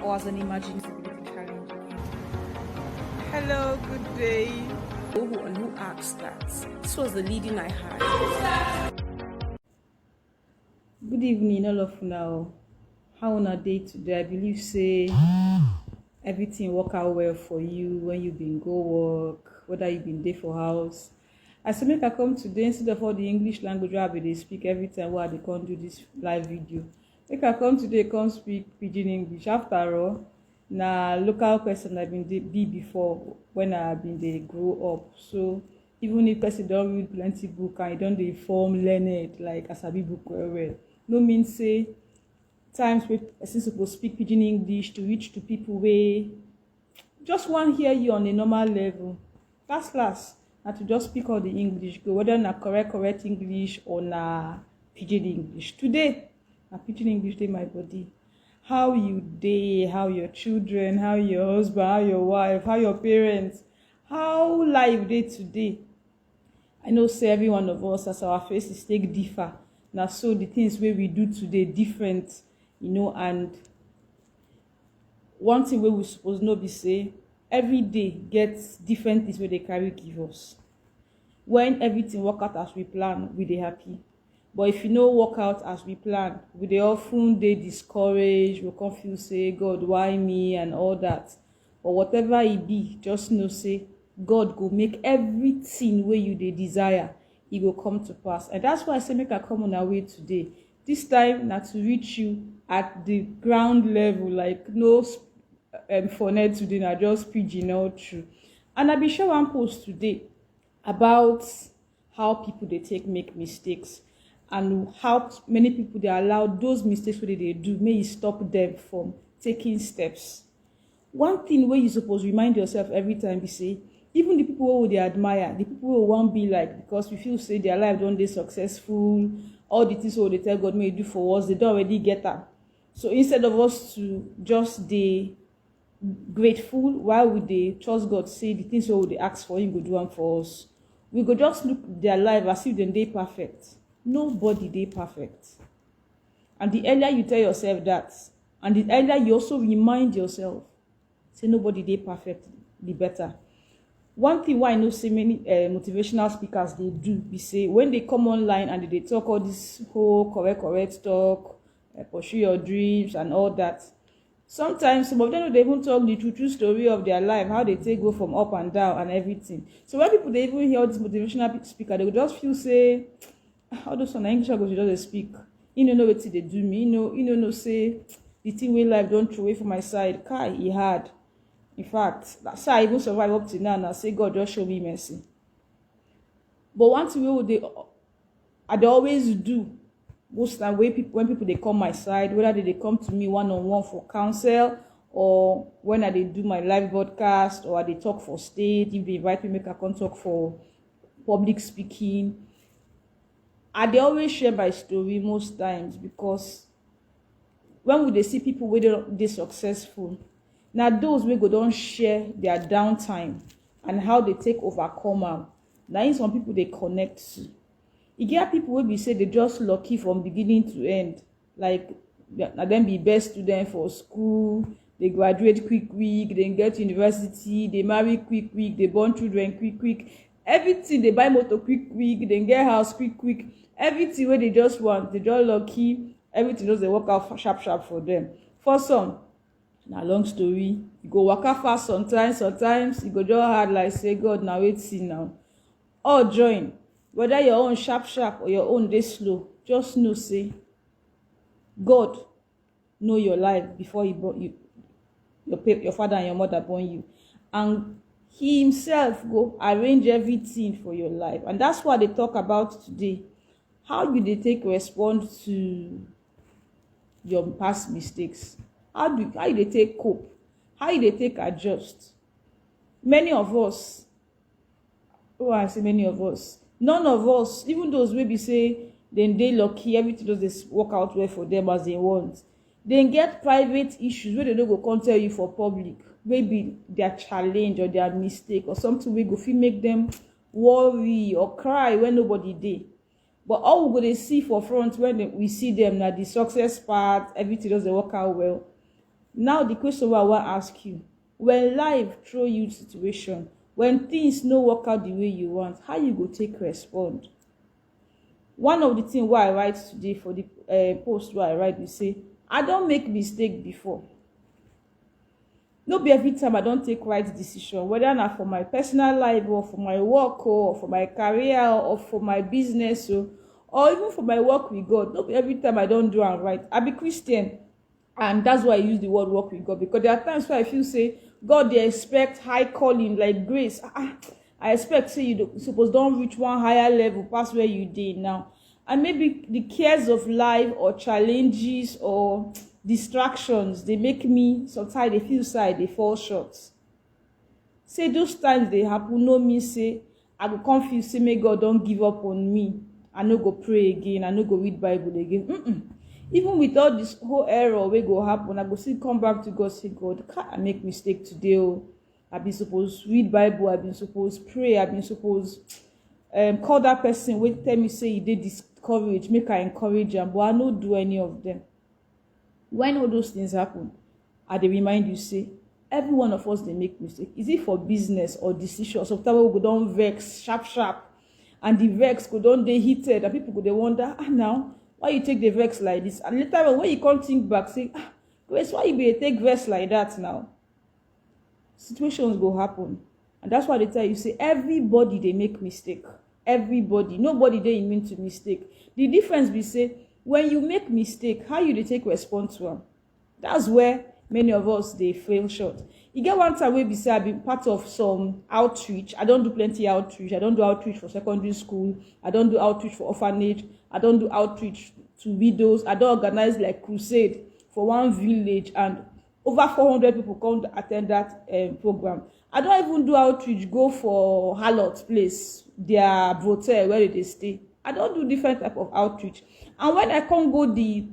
or as an imaginability challenge. Hello, good day. And who asked that? This was the leading I had. Good evening, all of now. How on a day today? I believe say everything work out well for you when you been go work, whether you been there for house. I say make I come today instead of all the English language where I be dey speak every time where they can't do this live video. Make I come today, come speak Pidgin English. After all, na local person I been be before when I been they grow up. So even if person don't read plenty book and you don't dey form learned like asabi book well, no mean say times wey person suppose speak Pidgin English to reach to people wey just wan hear you on a normal level. Last na to just speak all the English go, whether na correct English or na Pidgin English. Today na Pidgin English dey my body. How you dey? How your children? How your husband? How your wife? How your parents? How life dey today? I know say every one of us as our faces take differ. Na so the things wey we do today different, and one thing wey we suppose know be say every day get different things wey dey carry give us. When everything work out as we plan, we dey happy. But if no work out as we plan, we dey often dey discouraged, we come feel say God why me and all that. But whatever e be, just know say God go make everything wey you dey desire, e go come to pass. And that's why I say make I come on our way today. This time na to reach you at the ground level, like no phonetics today, na just Pidgin all through. And I be share one post today about how people they make mistakes and how many people they allow those mistakes wey they do may stop them from taking steps. One thing where you suppose remind yourself every time you say, even the people who they admire, the people who won't be like, because we feel say their life don't they successful, all the things what they tell God may do for us, they don't already get that. So instead of us to just be grateful, why would they trust God say the things what they ask for him go do them for us? We go just look their life as if they perfect. Nobody they perfect. And the earlier you tell yourself that, and the earlier you also remind yourself, say nobody they perfect, the better. One thing why I know say many motivational speakers they do be say when they come online and they talk all this whole correct talk, pursue your dreams and all that. Sometimes some of them they even talk the true story of their life, how they take go from up and down and everything. So when people they even hear this motivational speaker, they will just feel say, how those on English go just speak. You know what they do me. No say the thing wey life don't throw away from my side. Kai, he hard. In fact, that's how I even survive up to now. And I say God just show me mercy. But one thing I always do most time when people they come my side, whether they come to me one-on-one for counsel or when I they do my live broadcast or they talk for state, if they invite me make I come talk for public speaking, I they always share my story most times because when we they see people where they successful, now those we go don't share their downtime and how they take overcome them. Now some people they connect to. You get people will be say they just lucky from beginning to end. Like them be best student for school, they graduate quick, they get to university, they marry quick, they born children quick. Everything they buy motor quick, they get house quick. Everything where they just want, they just lucky. Everything just they work out sharp for them. For some, na long story. You go work out fast sometimes you go just hard like say God now wait see now. All join. Whether your own sharp or your own dey slow, just know say God know your life before he born you, your father and your mother born you, and he himself go arrange everything for your life. And that's what they talk about today. How you they take respond to your past mistakes? How you they take cope? How you they take adjust? Many of us, I say many of us, none of us, even those wey be say then they lucky, everything does this work out well for them as they want. They get private issues where they don't go come tell you for public. Maybe their challenge or their mistake or something we go fit make them worry or cry when nobody dey. But all we go dey see for front when we see them na the success part, everything does work out well. Now the question wey I wan ask you, when life throw you situation, when things no work out the way you want, how you go take respond? One of the things wey I write today for the post wey I write be say, I don make mistake before. No be every time I don take right decision, whether na for my personal life or for my work or for my career or for my business or even for my work with God. No be every time I don do am right. I be Christian, and that's why I use the word work with God, because there are times where I feel say God dey expect high calling like grace. I expect say you suppose don reach one higher level pass where you dey now, and maybe the cares of life or challenges or distractions dey make me sometimes dey feel say I dey fall short. Say those times dey happen no mean say I go come feel say make God don give up on me. I no go pray again, I no go read Bible again. Even with all this whole error wey go happen, I go still come back to God, say, God, I make mistake today. I been supposed read Bible, I been supposed pray, I been supposed call that person wey tell me say e dey discouraged, make I encourage am, but I no do any of them. When all those things happen, I dey remind you say every one of us dey make mistake. Is it for business or decision? Sometimes we go don vex sharp, and the vex go don dey heated, and people go dey wonder, now why you take the vex like this? And later when you come think back, say, Grace, why you be take vex like that now? Situations go happen, and that's why they tell you say everybody dey make mistake. Everybody, nobody dey immune to mistake. The difference be say when you make mistake, how you dey take respond to am? That's where many of us dey fail short. E get one time wey be say I be part of some outreach. I don do plenty outreach. I don do outreach for secondary school, I don do outreach for orphanage, I don do outreach to widows, I don organize like crusade for one village, and over 400 people come to attend that program. I don even do outreach go for harlot place, their hotel where they stay. I don do different type of outreach, and when I come go the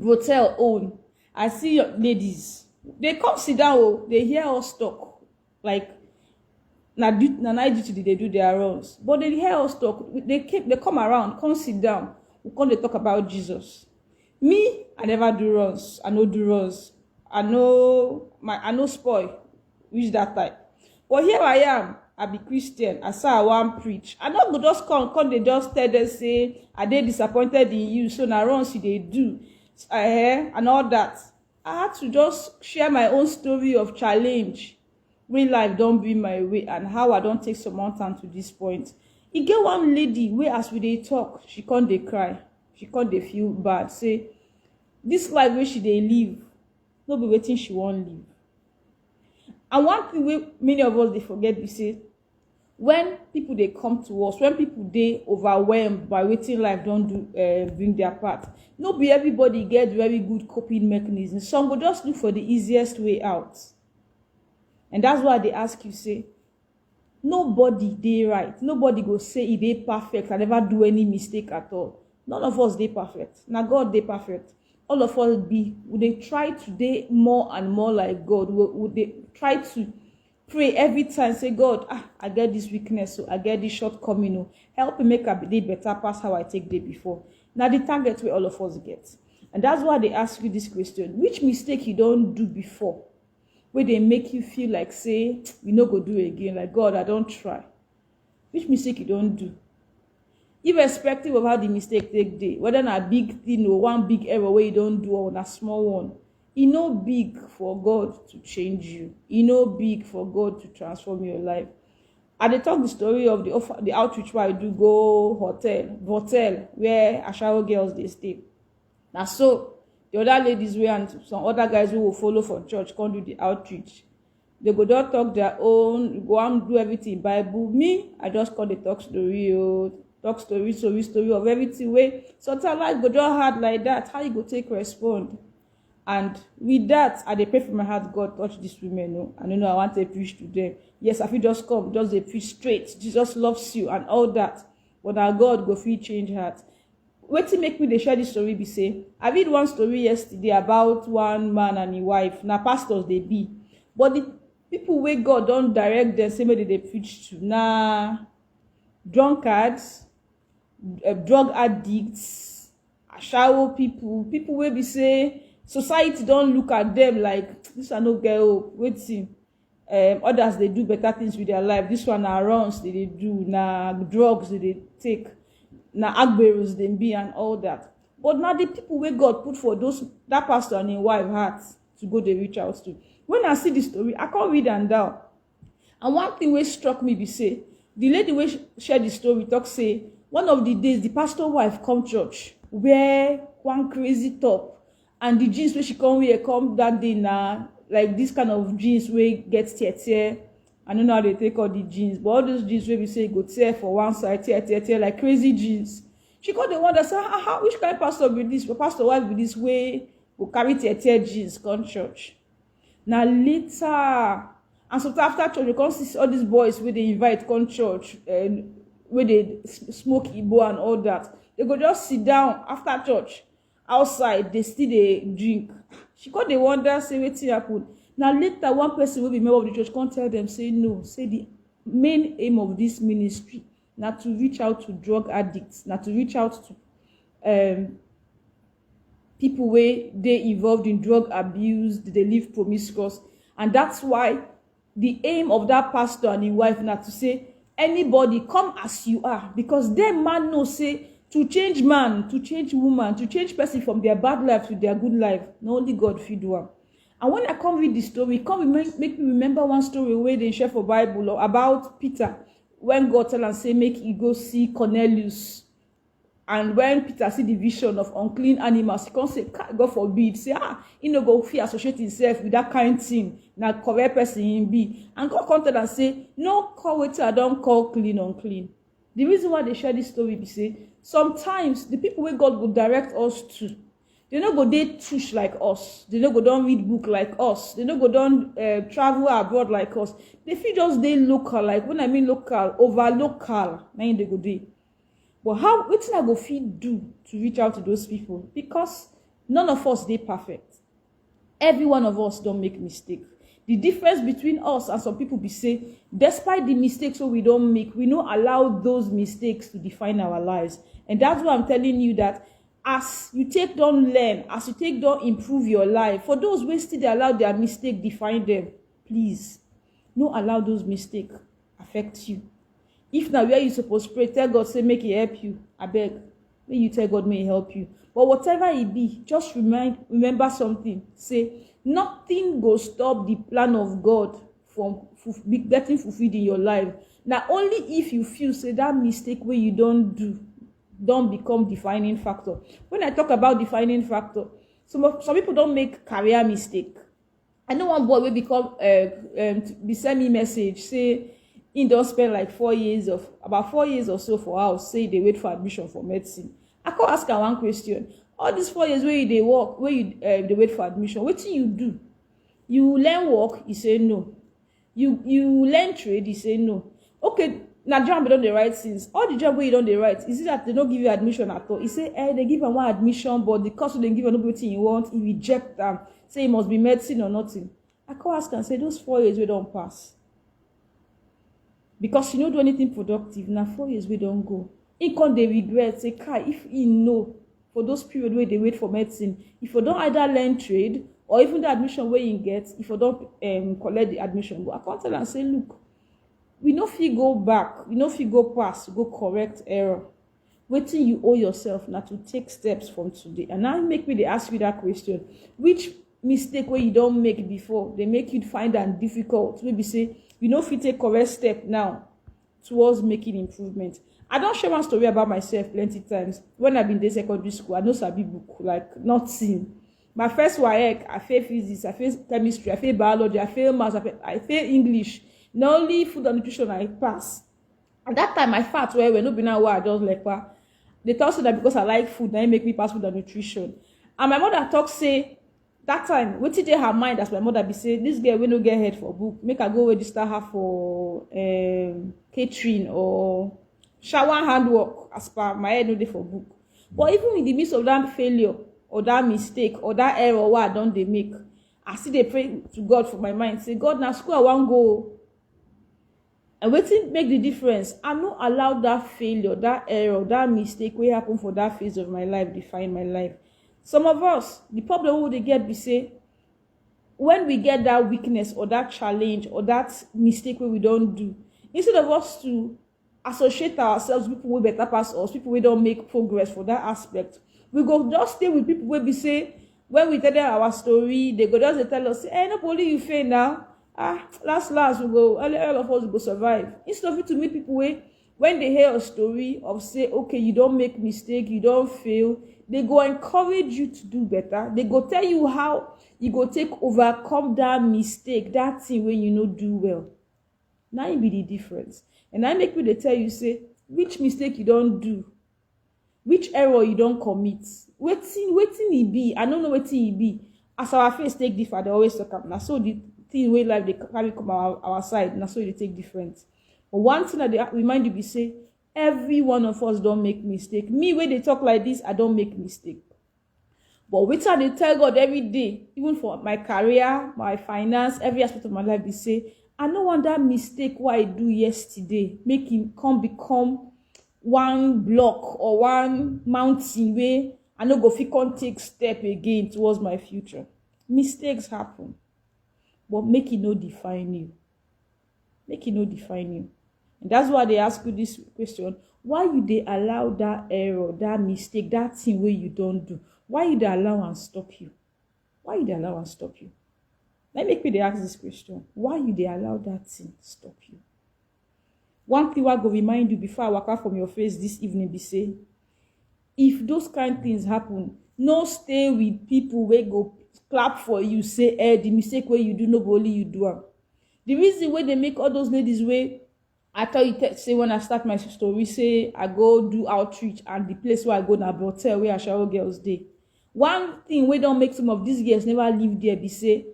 hotel own, I see ladies, they come sit down, they hear us talk like na night duty they do their runs, but they hear us talk. They come around, come sit down, we come they talk about Jesus. Me, I never do runs. I no do runs. I no spoil reach that type. But here I am, I be Christian. I say I want preach. I no go just come they just tell them say I dey disappointed in you, so na runs you they do and all that. I had to just share my own story of challenge wey life don bring my way, and how I don take some time to this point. E get one lady wey as we dey talk, she come dey cry, she come dey feel bad, say this life wey she dey live no be wetin she wan live. And one thing wey many of us dey forget be say when people dey come to us, when people dey overwhelmed by wetin life don do bring their path, no be everybody get very good coping mechanism. Some go just look for the easiest way out. And that's why they ask you, say, nobody dey right. Nobody go say e dey perfect, I never do any mistake at all. None of us dey perfect. Na God dey perfect. All of us be, we dey try to dey more and more like God. We dey try to pray every time, say, God, I get this weakness, so I get this shortcoming. Help me make I dey better past how I take day before. Now the target where all of us get. And that's why they ask you this question: which mistake you don't do before, where they make you feel like, say, we no go do again, like, God, I don't try. Which mistake you don't do? Irrespective of how the mistake take day, whether na big thing or one big error where you don't do or na small one, e no big for God to change you. E no big for God to transform your life. I dey talk the story of the outreach where I do go hotel where Ashawo girls they stay. Now so the other ladies wey and some other guys who will follow for church come do the outreach. They go just talk their own, go and do everything in Bible. Me, I just call the talk story of everything way. Sometimes life go just hard like that. How you go take respond? And with that, I dey pray for my heart, God, touch these women. I don't know, I want to preach to them. Yes, I feel just come, just they preach straight. Jesus loves you and all that. But now God go feel change heart. Wetin make me dey share this story be say, I read one story yesterday about one man and his wife. Now pastors they be, but the people wey God don't direct them, say maybe they preach to na drunkards, drug addicts, ashawo people wey be say society don't look at them like this one no get hope, wetin others they do better things with their life, this one na runs they do, na drugs they take, na agberos they be and all that. But now the people where God put for that pastor and his wife heart to go they reach out to. When I see the story, I can't read and down. And one thing which struck me be say, the lady which shared the story talk say, one of the days the pastor wife come church, wear one crazy top, and the jeans where she come that day now, like this kind of jeans where get tear. I don't know how they take all the jeans, but all those jeans where we say go tear for one side, tear, like crazy jeans. She called the one that said, which kind of pastor be this? Pastor wife be this way, go carry tear jeans, come church. Now later, and so after church, you can see all these boys where they invite come church, and where they smoke Igbo and all that. They go just sit down after church outside, they still they drink. She got the wonder, say wetin happen. Now later, one person will be member of the church can't tell them, say no, say the main aim of this ministry not to reach out to drug addicts, not to reach out to people where they involved in drug abuse, they live promiscuous, and that's why the aim of that pastor and his wife not to say anybody come as you are, because them man know say to change man, to change woman, to change person from their bad life to their good life, not only God feed one. And when I come read the story, come make me remember one story where they share for Bible about Peter, when God tell and say make he go see Cornelius. And when Peter see the vision of unclean animals, he can't say, God forbid, say, he no go fear associate himself with that kind of thing. Now correct person he be. And God come tell and say, no call waiter, I don't call clean unclean. The reason why they share this story be say, sometimes the people where God will direct us to, they no go they tush like us. They no go don't read book like us. They no go don't travel abroad like us. They feel just they local, like when I mean local, over local, now they go they. But what I go feed do to reach out to those people? Because none of us they perfect. Every one of us don't make mistake. The difference between us and some people be say, despite the mistakes we don't make, we don't allow those mistakes to define our lives. And that's why I'm telling you that as you take don't learn, as you take don't improve your life, for those who still allow their mistake define them, please, don't allow those mistakes affect you. If now where you supposed to pray, tell God, say, make it help you. I beg. May you tell God, may he help you. But whatever it be, just remember something. Say, nothing will stop the plan of God from getting fulfilled in your life. Now, only if you feel, say, that mistake where you don't become defining factor. When I talk about defining factor, some people don't make career mistake. I know one boy will become, be send me message, say, he don't spend like about 4 years or so for house, say they wait for admission for medicine. I could ask her one question. All these 4 years where they work, where you they wait for admission, what do you do? You learn work, he say no. You learn trade, he say no. Okay, now job don't the right things. All the job where you don't the right, is it that they don't give you admission at all? He say, they give him one admission, but the cost they give you nobody you want, he reject them. Say it must be medicine or nothing. I could ask and say those 4 years we don't pass. Because you don't do anything productive. Now 4 years we don't go. He can't they regret, say, if he know for those periods where they wait for medicine, if you don't either learn trade or even the admission where you get, if you don't collect the admission, go, I can't tell and say, look, we know if you go back, we know if you go past, go correct error. Waiting you owe yourself now to take steps from today. And now make me they ask you that question. Which mistake where you don't make before, they make you find that difficult. Maybe say, you know if you take correct step now towards making improvement. I don't share one story about myself plenty times. When I've been in secondary school, I know sabi book, like nothing. My first WAEC, I failed physics, I failed chemistry, I failed biology, I failed maths, I failed English. Not only food and nutrition I passed. At that time, my fat were not being now I just like they thought so that because I like food, they make me pass food and nutrition. And my mother talk say, that time, what did her mind as my mother be say, this girl will not get head for book. Make her go register her for catering or shower handwork as per my head no day for book. But even in the midst of that failure or that mistake or that error what I don't they make, I still they pray to God for my mind. Say, God, now school I won't go. And wetin make the difference? I no allow that failure, that error, that mistake wey happen for that phase of my life define my life. Some of us, the problem we dey get be say, when we get that weakness or that challenge or that mistake wey we don't do, instead of us to associate ourselves with people wey better pass us, people wey don't make progress for that aspect, we go just stay with people wey be say, when we tell them our story, they go just dey tell us, no only you fail now. Last we go, all of us go survive. Instead of you to meet people wey, when they hear a story of say, okay, you don't make mistake, you don't fail, they go encourage you to do better. They go tell you how you go take overcome that mistake, that thing when you no do well. Now it be the difference. And I make people they tell you, say, which mistake you don't do, which error you don't commit, waiting e be. I don't know what e be. As our face take different, they always talk about. Now so the thing way life they carry come our side. Now so they take different. But one thing that they remind you be say, every one of us don't make mistake. Me when they talk like this, I don't make mistake. But which I they tell God every day, even for my career, my finance, every aspect of my life, they say, I don't want that mistake what I do yesterday make him become one block or one mountain where I no go fit come take step again towards my future. Mistakes happen, but make it no define you. Make it no define you. And that's why they ask you this question: why you they allow that error, that mistake, that thing where you don't do? Why you they allow and stop you? Why you they allow and stop you? Let me make me they ask this question: why you they allow that thing stop you? One thing I go remind you before I walk out from your face this evening be say, if those kind of things happen, no stay with people where go clap for you, say, the mistake where you do, no go only you do am. The reason why they make all those ladies way, I tell you, say when I start my story, say I go do outreach and the place where I go na hotel where I shower girls day. One thing we don't make some of these girls never live there be say,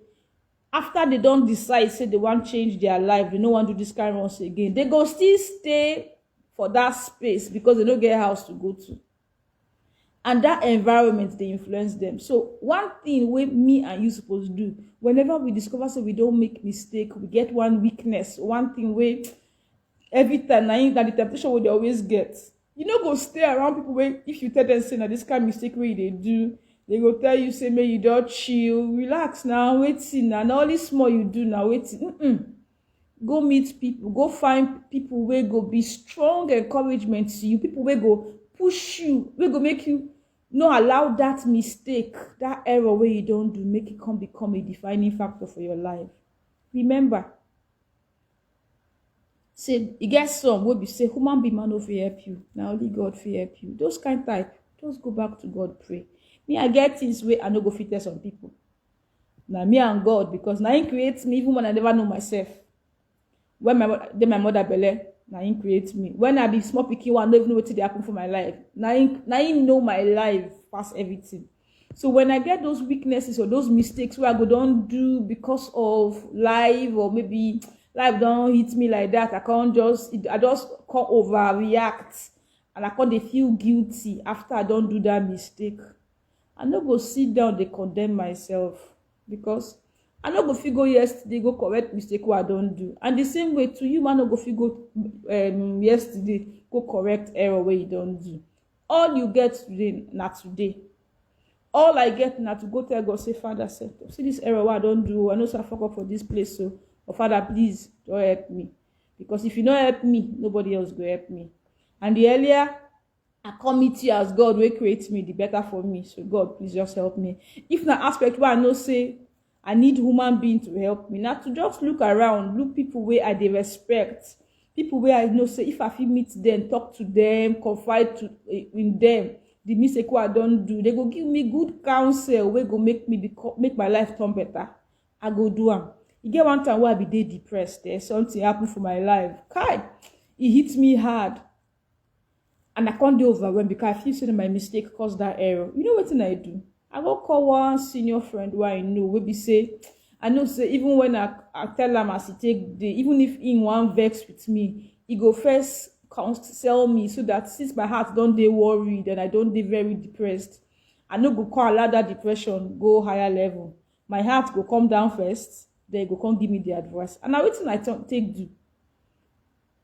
after they don't decide, say they want to change their life, they don't want to do this kind of once again, they go still stay for that space because they don't get a house to go to. And that environment, they influence them. So one thing we me and you supposed to do, whenever we discover so we don't make mistake, we get one weakness, one thing where every time that the temptation will always get. You know, go stay around people where if you tell them say now this kind of mistake where they do, they go tell you, say, may you don't chill, relax now, waiting now, all this small you do now, waiting. Go meet people, go find people where go be strong encouragement to you, people where go push you, where go make you no allow that mistake, that error where you don't do, make it become a defining factor for your life. Remember, say, you get some will be say, human being man of help you, now only God will help you. Those kind of type, just go back to God, pray. Me, I get things where I no go fit tell some people. Now me and God, because now He creates me even when I never know myself. When my mother belle, now He creates me. When I be small picky one, I don't even know what they happen for my life. Now He know my life past everything. So when I get those weaknesses or those mistakes where I go don't do because of life or maybe life don't hit me like that, I just can't overreact and I can't feel guilty after I don't do that mistake. I no go sit down, they condemn myself because I no go figure yesterday go correct mistake what I don't do. And the same way to you, man, no go figure yesterday go correct error where you don't do. All you get today, not today. All I get now to go tell God, say, Father, see this error what I don't do. I know so I fuck up for this place, so Father, please don't help me. Because if you don't help me, nobody else will help me. And the earlier I commit you as God will create me, the better for me. So God, please just help me. If na aspect where I know say I need human being to help me, not to just look around, look people where I dey respect, people where I know say if I fit meet them, talk to them, confide in them, the mistake what I don't do, they go give me good counsel where go make my life turn better. I go do am. You get one time where I be depressed, there's something happen for my life. Kai, it hits me hard. And I can't do overwhelmed because I feel so that my mistake caused that error. You know what I do? I go call one senior friend who I know, we be say, I know say even when I tell him as he take the, even if in one vex with me, he go first counsel me so that since my heart don't dey worried and I don't dey very depressed, I no go call allow that depression go higher level. My heart go come down first, then he go come give me the advice. And now wetin I take do.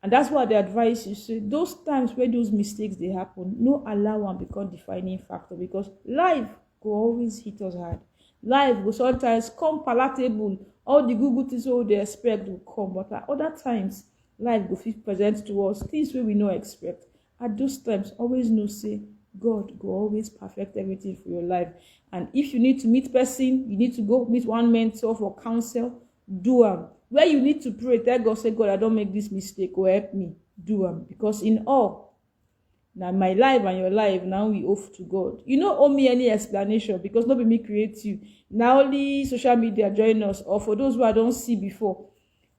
And that's why the advice you say, those times where those mistakes they happen, no allow them become defining factor because life go always hit us hard. Life will sometimes come palatable. All the good things we dey expect will come, but at other times, life go fit present to us things wey we no expect. At those times, always know say God go always perfect everything for your life. And if you need to meet person, you need to go meet one mentor for counsel, do am. Where you need to pray, tell God, say, God, I don't make this mistake, or help me, do am. Because in all, now my life and your life, now we off to God. You no owe me any explanation, because nobody me create you. Now only social media join us, or for those who I don't see before.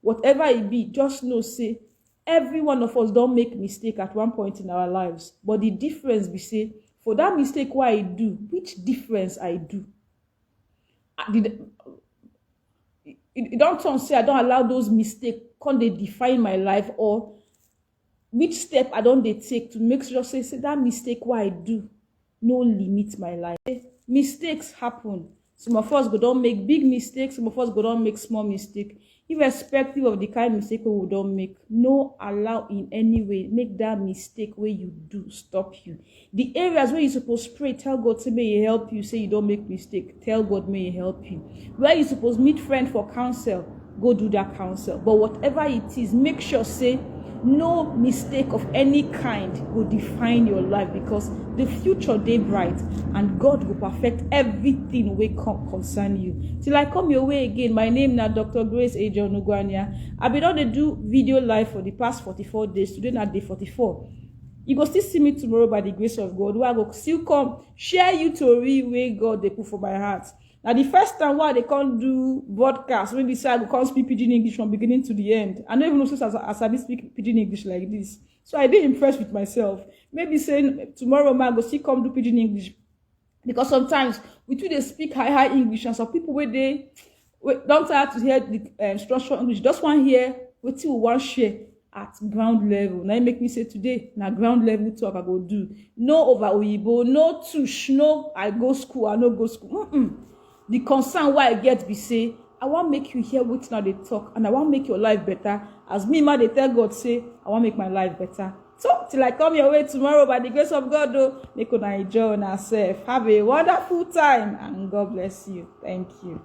Whatever it be, just know, say, every one of us don't make mistake at one point in our lives. But the difference be say, for that mistake what I do, which difference I do? It don't turn say I don't allow those mistakes can they define my life, or which step I don't they take to make sure say that mistake what I do no limit my life. Mistakes happen. Some of us go don't make big mistakes, some of us go don't make small mistake. Irrespective of the kind of mistake we don't make, no allow in any way make that mistake where you do stop you. The areas where you supposed to pray, tell God, say may He help you, say you don't make mistake, tell God may He help you. Where you supposed to meet friend for counsel, go do that counsel. But whatever it is, make sure say no mistake of any kind will define your life, because the future day bright and God will perfect everything will concern you. Till I come your way again, my name now Dr. Grace A. John-Ugwuanya. I've been on to do video live for the past 44 days. Today not day 44. You go still see me tomorrow by the grace of God, where I go still come share you to read where God they put for my heart. Now, the first time why they can't do broadcast, when they say I can't speak Pidgin English from beginning to the end. I don't even know as I speak Pidgin English like this. So I did impressed with myself. Maybe saying tomorrow, I go still come do Pidgin English. Because sometimes we too they speak high English, and some people where they don't have to hear the structural English. Just one here, we still one share at ground level. Now it make me say today, now ground level talk I go do. No over Oyibo, no tush, no I go school, I no go school. The concern why I get be say, I want make you hear what now they talk, and I want make your life better. As me, man, they tell God, say, I want make my life better. So, till I come your way tomorrow, by the grace of God, though, make you enjoy yourself. Have a wonderful time, and God bless you. Thank you.